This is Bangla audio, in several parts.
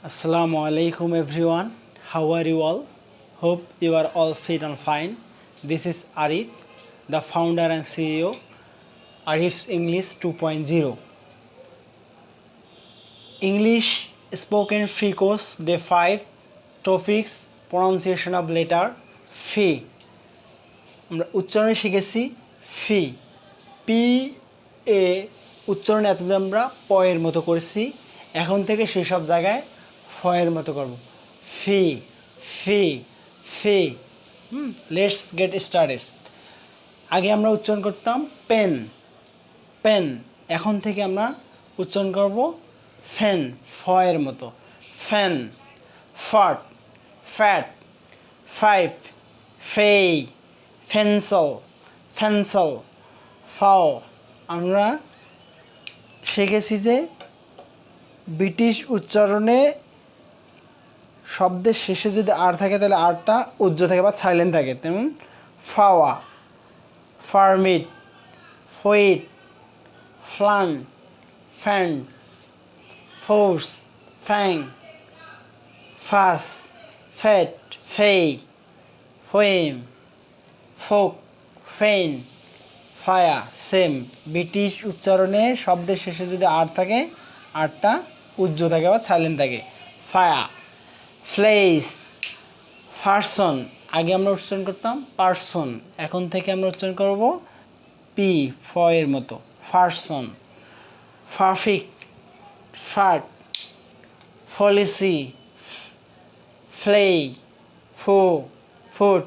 Assalamu alaikum everyone. How are you all? Hope you are all fit and fine. This is Arif, the founder and CEO, Arif's English 2.0. English spoken free course day 5 topics pronunciation of letter ফি আমরা উচ্চারণে শিখেছি ফি পি এ উচ্চারণ এতদিন আমরা প এর মতো করেছি এখন থেকে সেই সব জায়গায় ফ এর মতো করব ফি ফি ফি লেটস গেট স্টার্টেড আগে আমরা উচ্চারণ করতাম পেন পেন এখন থেকে আমরা উচ্চারণ করব ফ্যান ফ এর মতো ফ্যান ফাট ফ্যাট ফাইভ ফেই ফেন্সল ফেন্সল ফাও আমরা শিখেছি যে ব্রিটিশ উচ্চারণে শব্দের শেষে যদি আর থাকে তাহলে আরটা উজ্জ্ব থাকে বা সাইলেন্ট থাকে তেমন ফাওয়া ফার্মিট ফইট ফ্লান ফ্যান ফোর্স ফ্যাং ফাস ফেট ফেই ফোয়েম ফোক ফেন ফায়া সেম ব্রিটিশ উচ্চারণে শব্দের শেষে যদি আর থাকে আরটা উজ্জ্ব থাকে বা সাইলেন্ট থাকে ফায়া ফ্লেস পারসন আগে আমরা উচ্চারণ করতাম পারসন এখন থেকে আমরা উচ্চারণ করব পি ফ এর মতো পারসন পারফেক্ট ফাট ফলিসি ফ্লেই ফো ফুট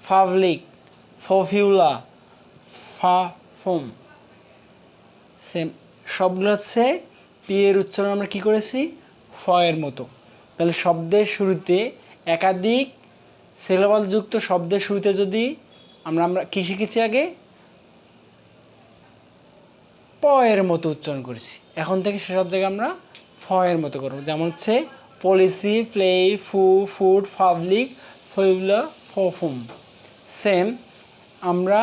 পাবলিক ফফিউলা ফাফম সেম সবগুলো হচ্ছে পি এর উচ্চারণ আমরা কী করেছি ফ এর মতো তাহলে শব্দের শুরুতে একাধিক সিলেবালযুক্ত শব্দের শুরুতে যদি আমরা কী শিখেছি আগে প এর মতো উচ্চারণ করেছি এখন থেকে সেসব জায়গায় আমরা ফ এর মতো করব যেমন হচ্ছে পলিসি প্লেই ফু ফুড পাবলিক ফইউলা ফফম সেম আমরা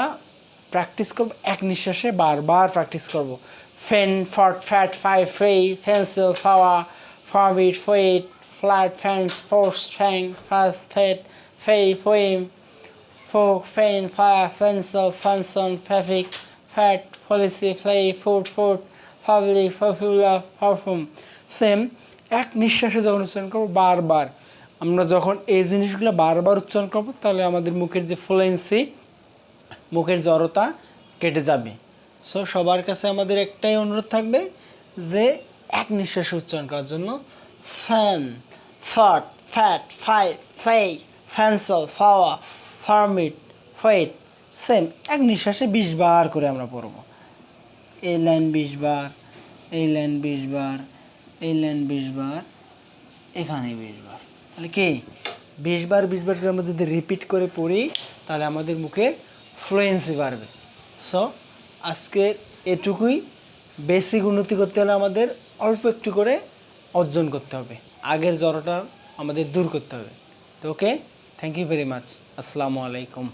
প্র্যাকটিস করব এক নিঃশ্বাসে বারবার প্র্যাকটিস করব ফেন ফট ফ্যাট ফাই ফেই ফেন্সিল ফাওয়া ফারবিট ফয়েট ফ্ল্যাট ফ্যান্স ফোর্স ফ্যাং ফাস ফেট ফেই ফোয়েম ফোক ফেন ফায়া ফেন্সিল ফ্যানসন ফ্যাফিক ফ্যাট পলিসি ফ্লেই ফুড ফুড পাবলিক ফফিউলা পারফর্ম সেম এক নিঃশ্বাসে যখন উচ্চারণ করবো বারবার আমরা যখন এই জিনিসগুলো বারবার উচ্চারণ করবো তাহলে আমাদের মুখের যে ফ্লুয়েন্সি মুখের জড়তা কেটে যাবে সো সবার কাছে আমাদের একটাই অনুরোধ থাকবে যে এক নিঃশ্বাসে উচ্চারণ করার জন্য ফ্যান ফট ফ্যাট ফাই ফেই ফ্যান্সল ফাওয়া ফার্মিট ফয়েট সেম এক নিঃশ্বাসে 20 বার করে আমরা পড়ব এই লাইন 20 বার এই লাইন 20 বার এই লাইন 20 বার এখানে 20 বার তাহলে কি 20 বার করে আমরা যদি রিপিট করে পড়ি তাহলে আমাদের মুখে ফ্লুয়েন্সি বাড়বে সো আজকে এটুকুই বেসিক উন্নতি করতে হলে আমাদের অল্প একটু করে অর্জন করতে হবে আগের জড়তা আমাদের দূর করতে হবে তো okay thank you very much আসসালামু আলাইকুম